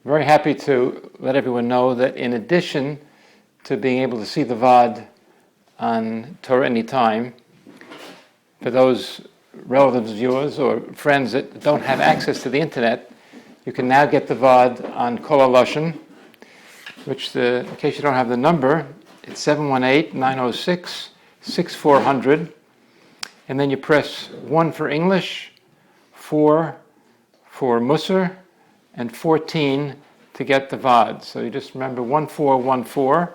very happy to let everyone know that in addition to being able to see the Vaad on Torah Anytime, for those relatives of yours or friends that don't have access to the internet, you can now get the Vaad on Kol HaLashon, which, in case you don't have the number, it's 718-906-6400, and then you press 1 for English, 4 for Musar, and 14 to get the Vaad. So you just remember 1414,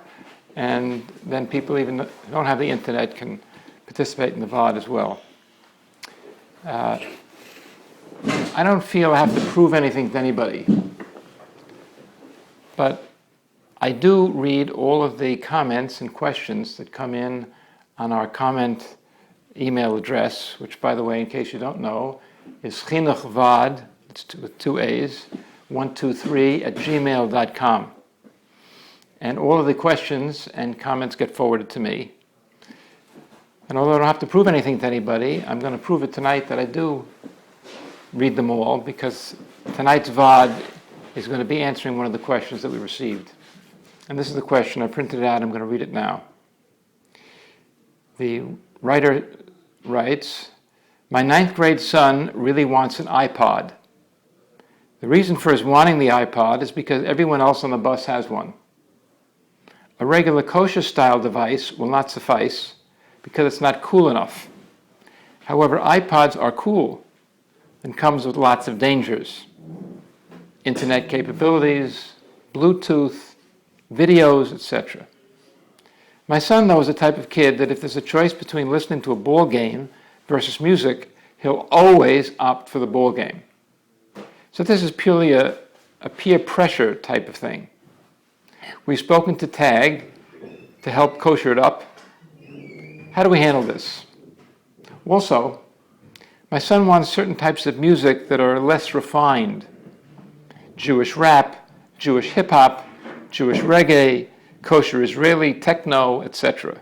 and then people even who don't have the internet can participate in the Vaad as well. I don't feel I have to prove anything to anybody, but I do read all of the comments and questions that come in on our comment email address, which, by the way, in case you don't know, is chinuchvaad, it's with 2 A's, 123@gmail.com. And all of the questions and comments get forwarded to me. And although I don't have to prove anything to anybody, I'm going to prove it tonight that I do read them all, because tonight's Vaad is going to be answering one of the questions that we received. And this is the question. I printed it out. I'm going to read it now. The writer writes, "My 9th grade son really wants an iPod. The reason for his wanting the iPod is because everyone else on the bus has one. A regular kosher-style device will not suffice because it's not cool enough. However, iPods are cool and comes with lots of dangers. Internet capabilities, Bluetooth, videos, etc. My son, though, is the type of kid that if there's a choice between listening to a ball game versus music, he'll always opt for the ball game. So this is purely a peer pressure type of thing. We've spoken to TAG to help kosher it up. How do we handle this? Also, my son wants certain types of music that are less refined. Jewish rap, Jewish hip-hop, Jewish reggae, kosher Israeli, techno, etc.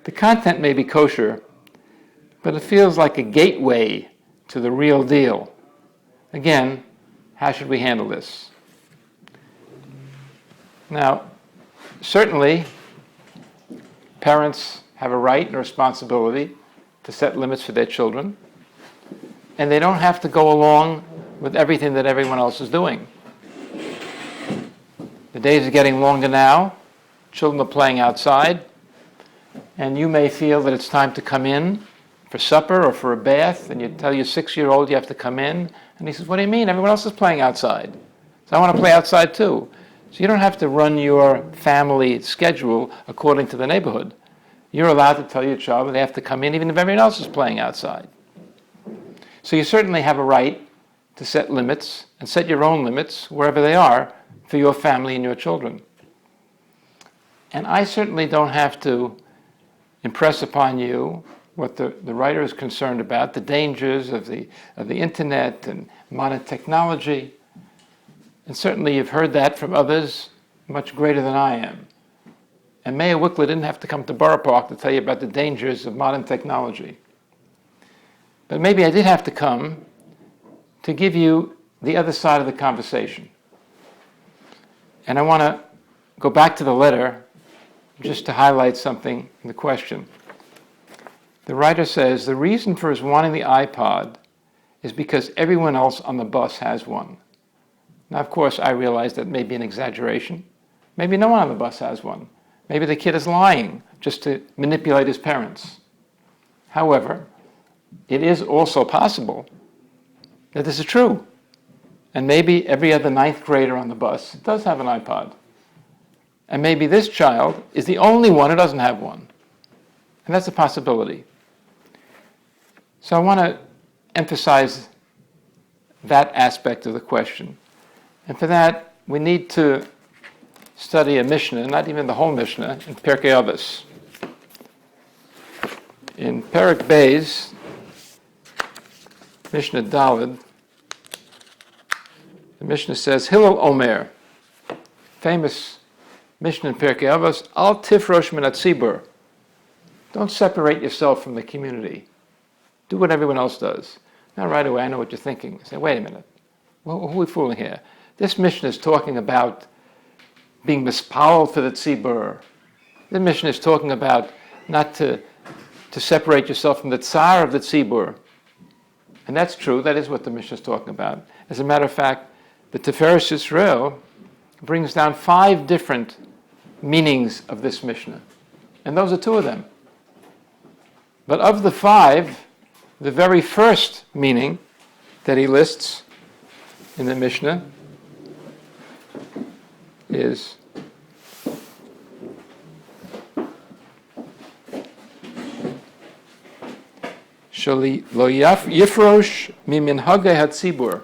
The content may be kosher, but it feels like a gateway to the real deal. Again, how should we handle this?" Now, certainly, parents have a right and a responsibility to set limits for their children, and they don't have to go along with everything that everyone else is doing. The days are getting longer now. Children are playing outside, and you may feel that it's time to come in for supper or for a bath, and you tell your 6-year-old you have to come in, and he says, "What do you mean? Everyone else is playing outside. So I want to play outside too." So you don't have to run your family schedule according to the neighborhood. You're allowed to tell your child that they have to come in even if everyone else is playing outside. So you certainly have a right to set limits and set your own limits wherever they are for your family and your children. And I certainly don't have to impress upon you what the writer is concerned about, the dangers of the internet and modern technology. And certainly you've heard that from others much greater than I am. And Meir Wikler didn't have to come to Borough Park to tell you about the dangers of modern technology. But maybe I did have to come to give you the other side of the conversation. And I want to go back to the letter just to highlight something in the question. The writer says, the reason for his wanting the iPod is because everyone else on the bus has one. Now, of course, I realize that may be an exaggeration. Maybe no one on the bus has one. Maybe the kid is lying just to manipulate his parents. However, it is also possible that this is true. And maybe every other 9th grader on the bus does have an iPod. And maybe this child is the only one who doesn't have one. And that's a possibility. So I want to emphasize that aspect of the question. And for that, we need to study a Mishnah, not even the whole Mishnah, in Pirkei Avos. In Perek Beis, Mishnah Daled, the Mishnah says, Hillel Omer, famous Mishnah in Pirkei Avos, Al tifrosh min hatzibur. Don't separate yourself from the community. Do what everyone else does. Now right away I know what you're thinking. You say, wait a minute, who are we fooling here? This Mishnah is talking about being mispalel for the tzibur. This Mishnah is talking about not to separate yourself from the tsar of the tzibur. And that's true. That is what the Mishnah is talking about. As a matter of fact, the Tiferes Yisrael brings down 5 different meanings of this Mishnah. And those are 2 of them. But of the 5, the very first meaning that he lists in the Mishnah is Shali lo yifrosh miminhagei hatzibur.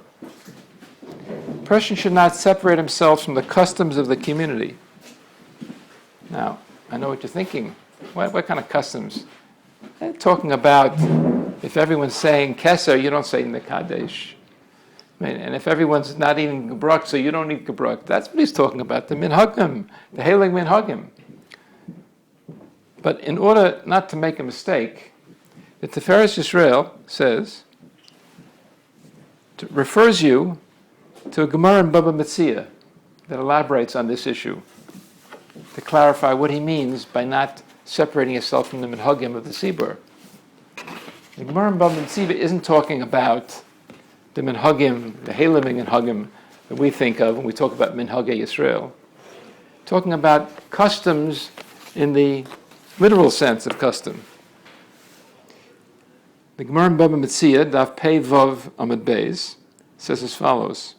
A person should not separate himself from the customs of the community. Now, I know what you're thinking. What kind of customs? They're talking about if everyone's saying keser, you don't say nekadesh. And if everyone's not eating gebruk, so you don't eat gebruk. That's what he's talking about, the minhagim, the heilig minhagim. But in order not to make a mistake, the Tiferes Yisrael says, refers you to a Gemara in Baba Metzia that elaborates on this issue to clarify what he means by not separating yourself from the minhagim of the tzibur. The Gemara in Baba Metzia isn't talking about the minhagim, the heilig minhagim that we think of when we talk about minhagei Yisrael. Talking about customs in the literal sense of custom. The Gemara in Baba Metzia, Daf Pei Vav Amud Beis, says as follows.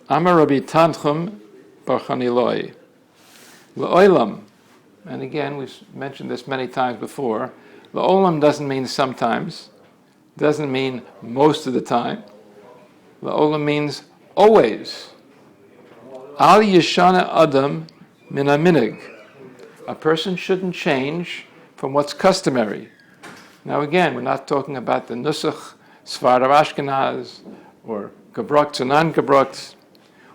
Amar Rabbi Tanchum Bar Chaniloi L'olam, and again we've mentioned this many times before. L'olam doesn't mean sometimes, doesn't mean most of the time. L'olam means always. Al Yeshana Adam Min haminig. A person shouldn't change from what's customary. Now again, we're not talking about the nusach, Sfar of Ashkenaz, or gebrukts or non-gebrukts.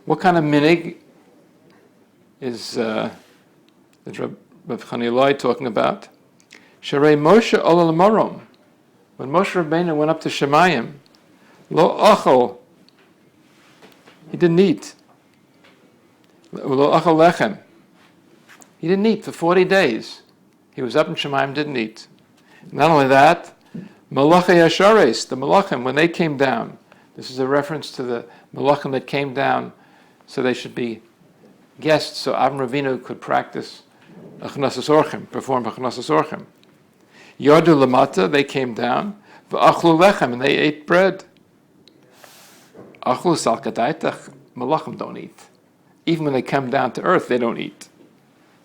What kind of minig is Reb Chaniloi talking about? Sharei Moshe Ola L'Marom. When Moshe Rabbeinu went up to Shemayim, Lo Achol, he didn't eat. Lo Achol Lechem. He didn't eat for 40 days. He was up in Shemayim, didn't eat. Not only that, Malachei Yashares, the Malachim, when they came down, this is a reference to the Malachim that came down, so they should be guests, so Avram Avinu could practice Achnasas Orchim, perform Achnasas Orchim. Yodu Lamata, they came down, V'achlu Lechem, and they ate bread. Achlu Salkadaitach, Malachim don't eat. Even when they come down to earth, they don't eat.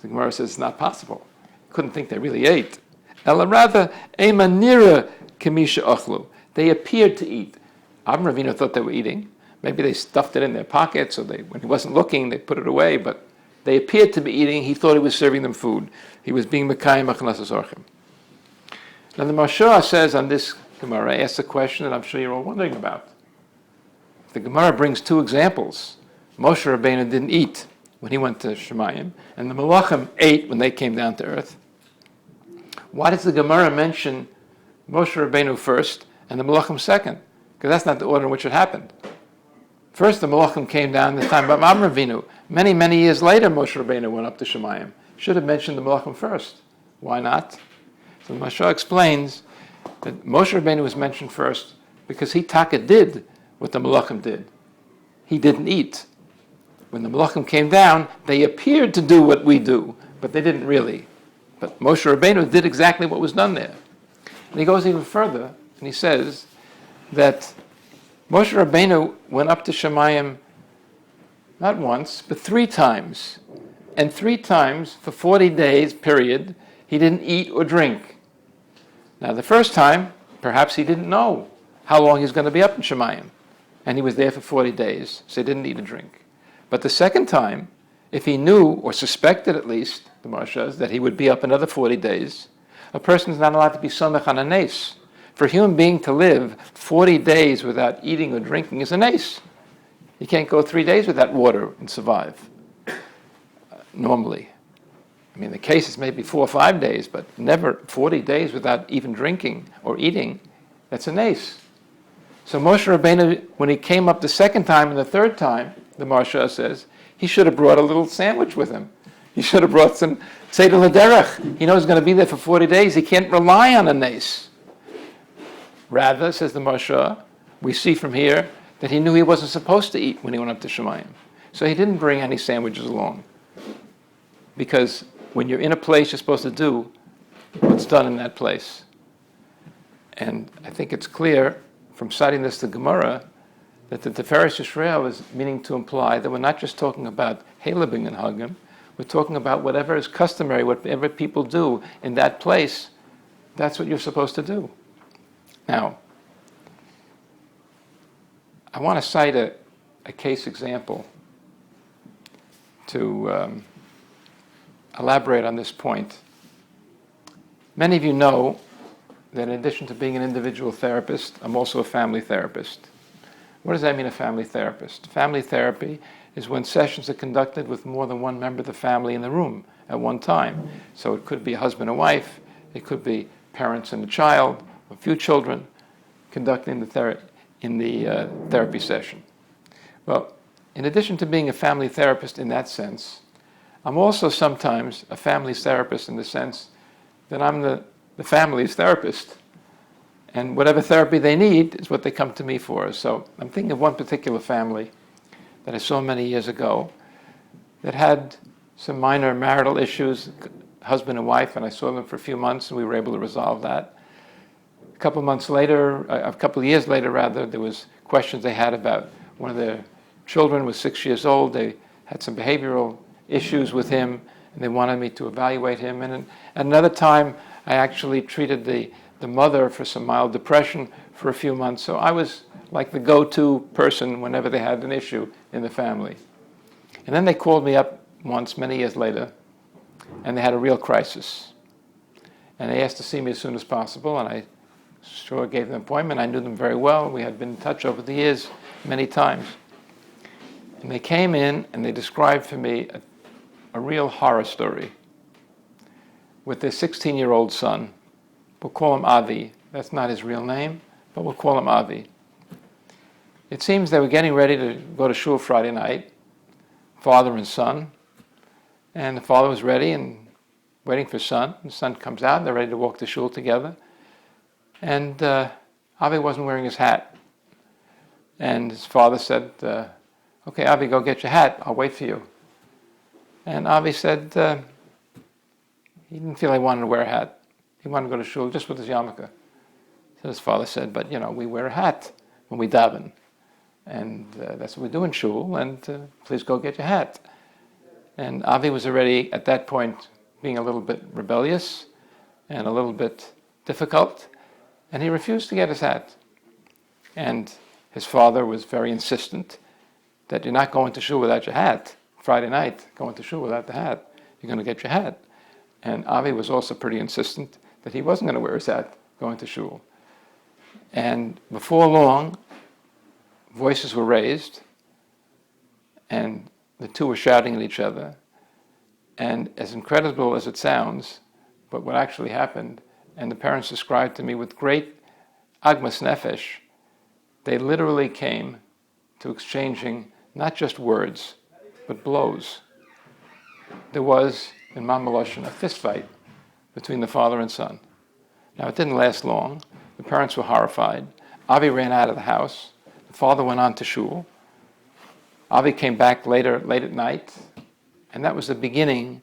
The Gemara says it's not possible. Couldn't think they really ate. Ela rather, Ema Nira Kamisha Achlu. They appeared to eat. Avram Avinu thought they were eating. Maybe they stuffed it in their pockets, or when he wasn't looking, they put it away, but they appeared to be eating. He thought he was serving them food. He was being Mekayim Achnasas Orchim. Now the Mashah says on this Gemara, asks a question that I'm sure you're all wondering about. The Gemara brings 2 examples. Moshe Rabbeinu didn't eat when he went to Shemayim, and the Malachim ate when they came down to earth. Why does the Gemara mention Moshe Rabbeinu first and the Malachim second? Because that's not the order in which it happened. First, the Malachim came down the time of Avram Avinu. Many, many years later, Moshe Rabbeinu went up to Shemayim. Should have mentioned the Malachim first. Why not? So the Mashah explains that Moshe Rabbeinu was mentioned first because he taka did what the Malachim did. He didn't eat. When the Malachim came down, they appeared to do what we do, but they didn't really. But Moshe Rabbeinu did exactly what was done there. And he goes even further, and he says that Moshe Rabbeinu went up to Shemayim not once, but 3 times. And 3 times, for 40 days, period, he didn't eat or drink. Now the first time, perhaps he didn't know how long he's going to be up in Shemayim. And he was there for 40 days, so he didn't eat or drink. But the second time, if he knew, or suspected at least, the Marshas, that he would be up another 40 days, a person is not allowed to be somech on a nes. For a human being to live 40 days without eating or drinking is a nes. You can't go 3 days without water and survive, normally. I mean, the case is maybe 4 or 5 days, but never 40 days without even drinking or eating That's a nace. So Moshe Rabbeinu, when he came up the second time and the third time, the Marsha says, he should have brought a little sandwich with him. He should have brought some Seder L'derech. He knows he's going to be there for 40 days. He can't rely on a nace. Rather, says the Marsha, we see from here that he knew he wasn't supposed to eat when he went up to Shemayim. So he didn't bring any sandwiches along. Because when you're in a place, you're supposed to do what's done in that place. And I think it's clear from citing this to Gemara that the Tiferes Yisrael is meaning to imply that we're not just talking about Halebing and Hagim, we're talking about whatever is customary, whatever people do in that place, that's what you're supposed to do. Now, I want to cite a case example to elaborate on this point. Many of you know that in addition to being an individual therapist, I'm also a family therapist. What does that mean, a family therapist? Family therapy is when sessions are conducted with more than one member of the family in the room at one time. So it could be a husband and wife, it could be parents and a child, a few children conducting the therapy session. Well, in addition to being a family therapist in that sense, I'm also sometimes a family therapist in the sense that I'm the family's therapist. And whatever therapy they need is what they come to me for. So I'm thinking of one particular family that I saw many years ago that had some minor marital issues, husband and wife, and I saw them for a few months and we were able to resolve that. A couple of years later, there was questions they had about one of their children was 6 years old. They had some behavioral issues with him and they wanted me to evaluate him. And at another time, I actually treated the mother for some mild depression for a few months. So I was like the go-to person whenever they had an issue in the family. And then they called me up once, many years later, and they had a real crisis. And they asked to see me as soon as possible, and I sure gave them an appointment. I knew them very well. We had been in touch over the years many times. And they came in and they described for me a real horror story with their 16-year-old son. We'll call him Avi. That's not his real name, but we'll call him Avi. It seems they were getting ready to go to shul Friday night, father and son. And the father was ready and waiting for son. The son comes out and they're ready to walk to shul together. And Avi wasn't wearing his hat. And his father said, okay, Avi, go get your hat. I'll wait for you. And Avi said he didn't feel he wanted to wear a hat. He wanted to go to shul just with his yarmulke. So his father said, but we wear a hat when we daven. And that's what we do in shul, and please go get your hat. And Avi was already, at that point, being a little bit rebellious and a little bit difficult, and he refused to get his hat. And his father was very insistent that you're not going to shul without your hat. Friday night, going to shul without the hat. You're going to get your hat. And Avi was also pretty insistent that he wasn't going to wear his hat going to shul. And before long, voices were raised, and the two were shouting at each other. And as incredible as it sounds, but what actually happened, and the parents described to me with great agmas nefesh, they literally came to exchanging not just words, but blows. There was, in Mamaloshin, a fist fight between the father and son. Now, it didn't last long. The parents were horrified. Avi ran out of the house. The father went on to shul. Avi came back late at night, and that was the beginning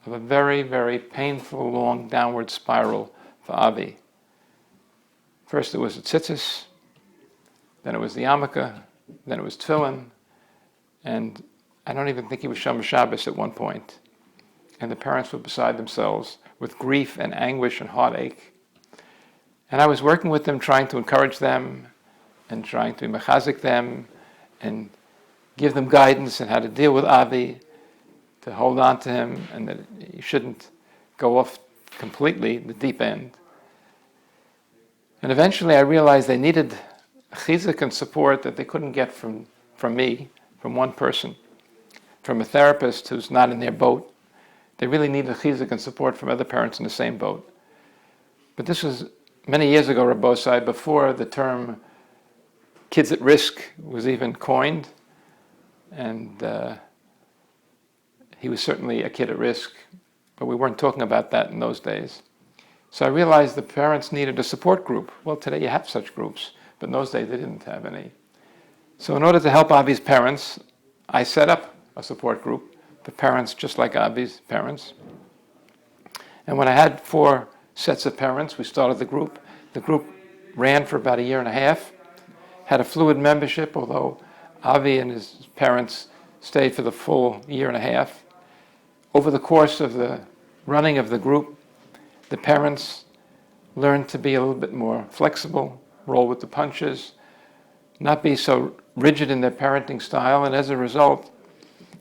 of a very, very painful, long downward spiral for Avi. First it was the tzitzis, then it was the yarmulke, then it was tefillin, and I don't even think he was Shomer Shabbos at one point. And the parents were beside themselves with grief and anguish and heartache. And I was working with them, trying to encourage them and trying to mechazik them and give them guidance on how to deal with Avi, to hold on to him, and that he shouldn't go off completely the deep end. And eventually I realized they needed chizuk and support that they couldn't get from me, from one person, from a therapist who's not in their boat. They really needed chizuk and support from other parents in the same boat. But this was many years ago, Rabbosai, before the term kids at risk was even coined, and he was certainly a kid at risk, but we weren't talking about that in those days. So I realized the parents needed a support group. Well, today you have such groups, but in those days they didn't have any. So in order to help Avi's parents, I set up a support group for parents just like Avi's parents. And when I had 4 sets of parents, we started the group. The group ran for about a year and a half, had a fluid membership, although Avi and his parents stayed for the full year and a half. Over the course of the running of the group, the parents learned to be a little bit more flexible, roll with the punches, not be so rigid in their parenting style, and as a result,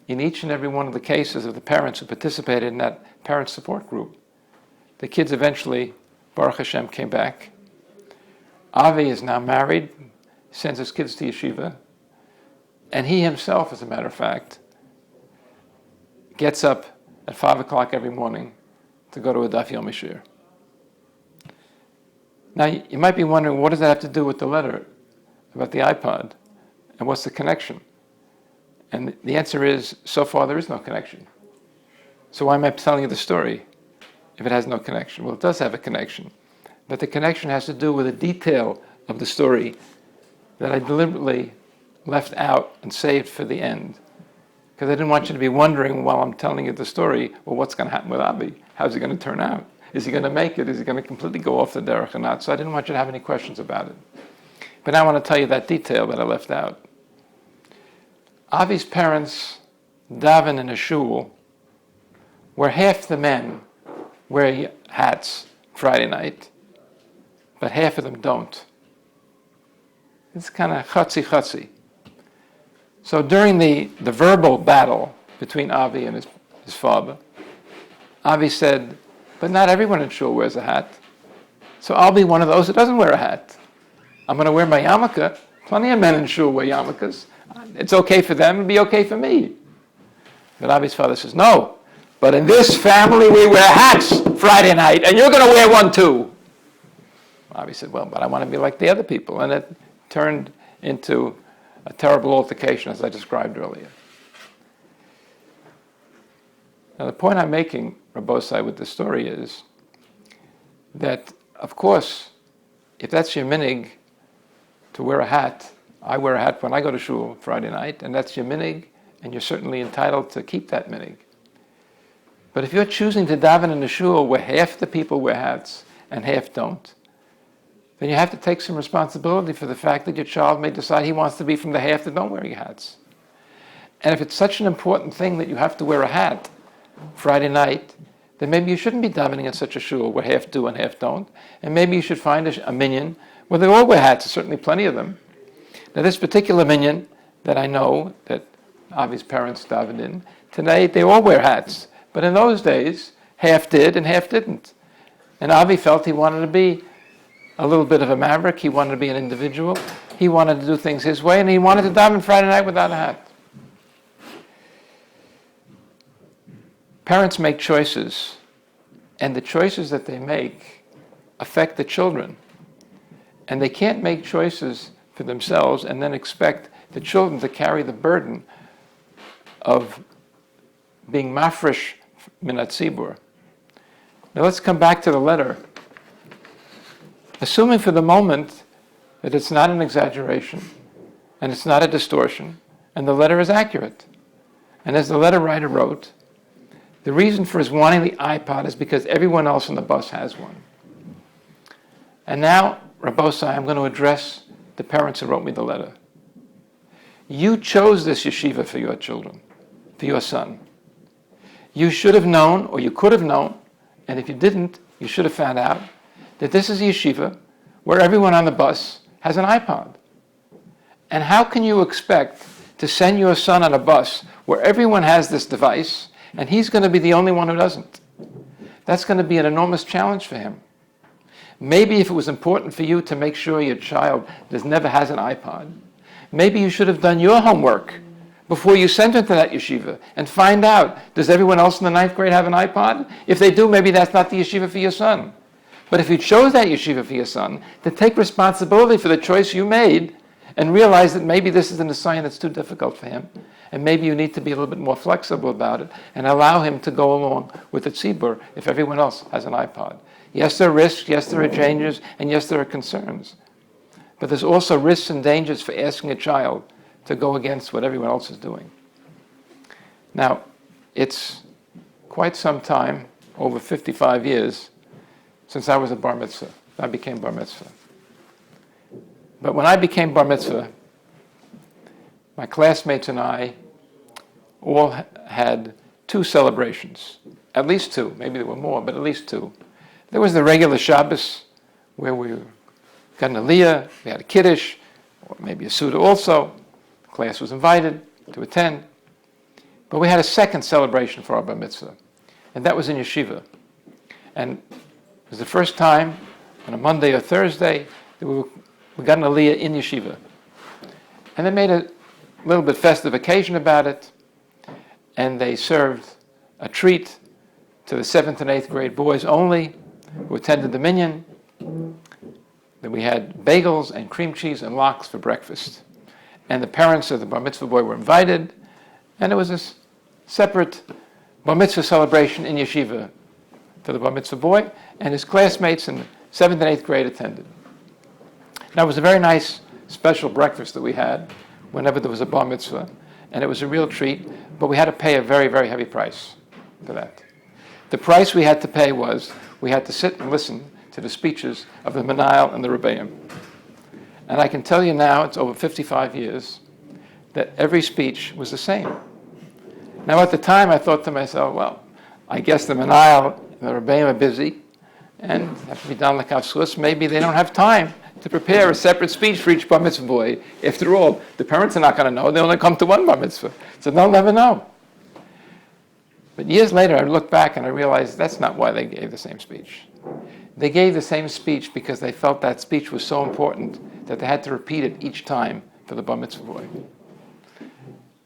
in each and every one of the cases of the parents who participated in that parent support group, the kids eventually, Baruch Hashem, came back. Avi is now married, sends his kids to yeshiva, and he himself, as a matter of fact, gets up at 5 o'clock every morning to go to a Daf Yomi Shir. Now, you might be wondering, what does that have to do with the letter about the iPod? And what's the connection? And the answer is, so far there is no connection. So why am I telling you the story if it has no connection? Well, it does have a connection. But the connection has to do with a detail of the story that I deliberately left out and saved for the end. Because I didn't want you to be wondering while I'm telling you the story, well, what's going to happen with Abi? How's it going to turn out? Is he going to make it? Is he going to completely go off the derech or not? So I didn't want you to have any questions about it. But now I want to tell you that detail that I left out. Avi's parents daven in a shul where half the men wear hats Friday night, but half of them don't. It's kind of chatzi. So during the verbal battle between Avi and his father, Avi said, but not everyone in shul wears a hat. So I'll be one of those who doesn't wear a hat. I'm going to wear my yarmulke. Plenty of men in shul wear yarmulkes. It's okay for them, it'll be okay for me. But Avi's father says, no, but in this family we wear hats Friday night, and you're going to wear one too. Avi said, well, but I want to be like the other people. And it turned into a terrible altercation, as I described earlier. Now, the point I'm making, Rabbosai, with the story is that, of course, if that's your minig to wear a hat, I wear a hat when I go to shul Friday night, and that's your minig, and you're certainly entitled to keep that minig. But if you're choosing to daven in a shul where half the people wear hats and half don't, then you have to take some responsibility for the fact that your child may decide he wants to be from the half that don't wear hats. And if it's such an important thing that you have to wear a hat Friday night, then maybe you shouldn't be davening in such a shul where half do and half don't. And maybe you should find a minyan where they all wear hats. There's certainly plenty of them. Now, this particular minyan that I know that Avi's parents davened in, today they all wear hats. But in those days, half did and half didn't. And Avi felt he wanted to be a little bit of a maverick. He wanted to be an individual. He wanted to do things his way, and he wanted to daven Friday night without a hat. Parents make choices, and the choices that they make affect the children. And they can't make choices for themselves and then expect the children to carry the burden of being mafresh minat tzibur. Now let's come back to the letter. Assuming for the moment that it's not an exaggeration and it's not a distortion and the letter is accurate. And as the letter writer wrote, the reason for his wanting the iPod is because everyone else on the bus has one. And now, Rabbosai, I'm going to address the parents who wrote me the letter. You chose this yeshiva for your children, for your son. You should have known, or you could have known, and if you didn't, you should have found out, that this is a yeshiva where everyone on the bus has an iPod. And how can you expect to send your son on a bus where everyone has this device and he's going to be the only one who doesn't? That's going to be an enormous challenge for him. Maybe if it was important for you to make sure your child never has an iPod, maybe you should have done your homework before you sent him to that yeshiva and find out, does everyone else in the 9th grade have an iPod? If they do, maybe that's not the yeshiva for your son. But if you chose that yeshiva for your son, then take responsibility for the choice you made and realize that maybe this is an assignment that's too difficult for him. And maybe you need to be a little bit more flexible about it and allow him to go along with the tzibur if everyone else has an iPod. Yes, there are risks, yes, there are dangers, and yes, there are concerns. But there's also risks and dangers for asking a child to go against what everyone else is doing. Now, it's quite some time, over 55 years, since I was a bar mitzvah. I became bar mitzvah. But when I became bar mitzvah, my classmates and I all had two celebrations, at least two. Maybe there were more, but at least two. There was the regular Shabbos, where we got an aliyah, we had a kiddush, or maybe a suda also. The class was invited to attend. But we had a second celebration for our bar mitzvah, and that was in yeshiva. And it was the first time on a Monday or Thursday that we got an aliyah in yeshiva. And they made a little bit festive occasion about it, and they served a treat to the 7th and 8th grade boys only who attended the minyan. Then we had bagels and cream cheese and lox for breakfast. And the parents of the bar mitzvah boy were invited, and it was a separate bar mitzvah celebration in yeshiva for the bar mitzvah boy, and his classmates in the 7th and 8th grade attended. Now, it was a very nice special breakfast that we had whenever there was a bar mitzvah, and it was a real treat, but we had to pay a very, very heavy price for that. The price we had to pay was we had to sit and listen to the speeches of the Menayel and the Rebbeim. And I can tell you now, it's over 55 years, that every speech was the same. Now, at the time, I thought to myself, well, I guess the Menayel and the Rebbeim are busy and have to be done like Avskus. Maybe they don't have time to prepare a separate speech for each bar mitzvah boy. After all, the parents are not going to know. They only come to one bar mitzvah, so they'll never know. But years later, I look back and I realized that's not why they gave the same speech. They gave the same speech because they felt that speech was so important that they had to repeat it each time for the bar mitzvah boy.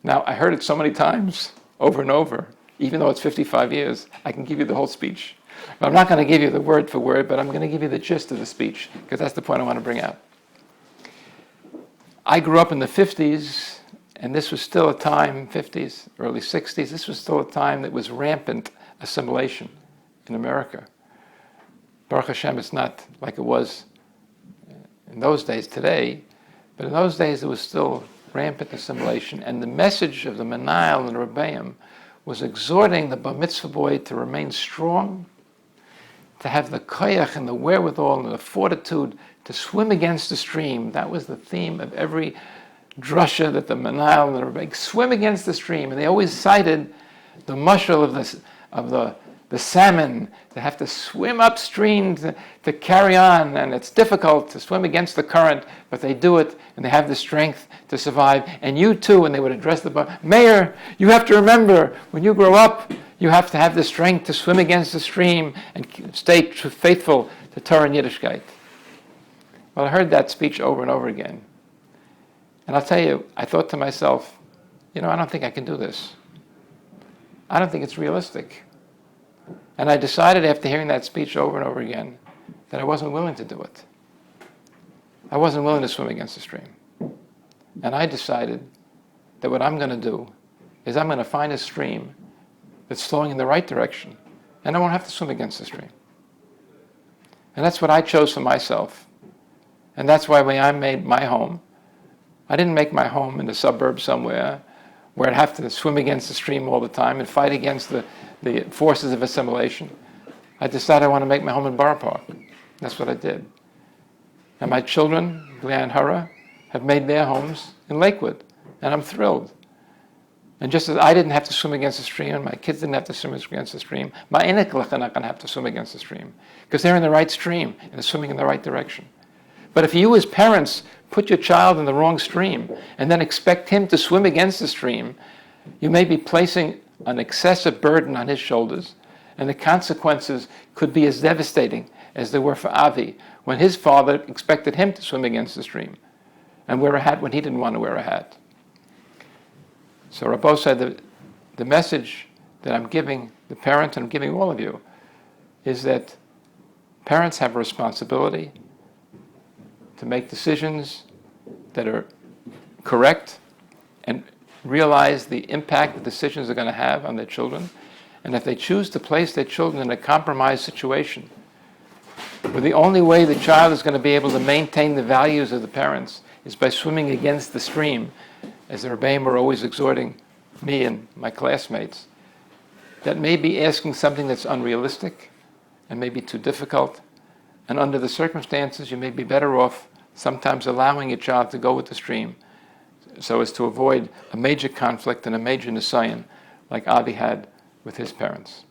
Now, I heard it so many times, over and over, even though it's 55 years, I can give you the whole speech. But I'm not going to give you the word for word, but I'm going to give you the gist of the speech, because that's the point I want to bring out. I grew up in the 50s, and this was still a time, 50s, early 60s, this was still a time that was rampant assimilation in America. Baruch Hashem, it's not like it was in those days today, but in those days it was still rampant assimilation, and the message of the Menayel and the Rebbeim was exhorting the bar mitzvah boy to remain strong, to have the koyach and the wherewithal and the fortitude to swim against the stream. That was the theme of every drasha that the Menayel and the Rebbeim swim against the stream, and they always cited the mushal of the salmon. They have to swim upstream to carry on, and it's difficult to swim against the current, but they do it, and they have the strength to survive. And you too, when they would address the bar, Mayor, you have to remember, when you grow up, you have to have the strength to swim against the stream and stay faithful to Torah and Yiddishkeit. Well, I heard that speech over and over again. And I'll tell you, I thought to myself, I don't think I can do this. I don't think it's realistic. And I decided after hearing that speech over and over again that I wasn't willing to do it. I wasn't willing to swim against the stream. And I decided that what I'm going to do is I'm going to find a stream that's flowing in the right direction, and I won't have to swim against the stream. And that's what I chose for myself. And that's why when I made my home, I didn't make my home in the suburbs somewhere where I'd have to swim against the stream all the time and fight against the forces of assimilation. I decided I want to make my home in Borough Park. That's what I did. And my children, Leah and Hara, have made their homes in Lakewood, and I'm thrilled. And just as I didn't have to swim against the stream, and my kids didn't have to swim against the stream, my iniklach are not going to have to swim against the stream, because they're in the right stream and they're swimming in the right direction. But if you as parents put your child in the wrong stream and then expect him to swim against the stream, you may be placing an excessive burden on his shoulders, and the consequences could be as devastating as they were for Avi, when his father expected him to swim against the stream and wear a hat when he didn't want to wear a hat. So Rabbi said the message that I'm giving the parents and I'm giving all of you is that Parents have a responsibility to make decisions that are correct and realize the impact the decisions are going to have on their children. And if they choose to place their children in a compromised situation, where the only way the child is going to be able to maintain the values of the parents is by swimming against the stream, as the Rebbeim were always exhorting me and my classmates, that may be asking something that's unrealistic and maybe too difficult. And under the circumstances, you may be better off sometimes allowing your child to go with the stream so as to avoid a major conflict and a major nisayon like Avi had with his parents.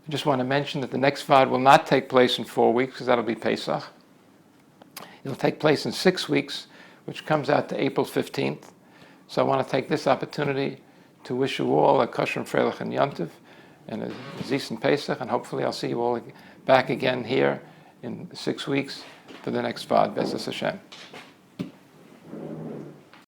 I just want to mention that the next Vaad will not take place in 4 weeks because that'll be Pesach. It'll take place in 6 weeks, which comes out to April 15th. So I want to take this opportunity to wish you all a kosher and freilich and yontiv and a zis and Pesach, and hopefully I'll see you all back again here in 6 weeks for the next Vaad, B'ezras Hashem.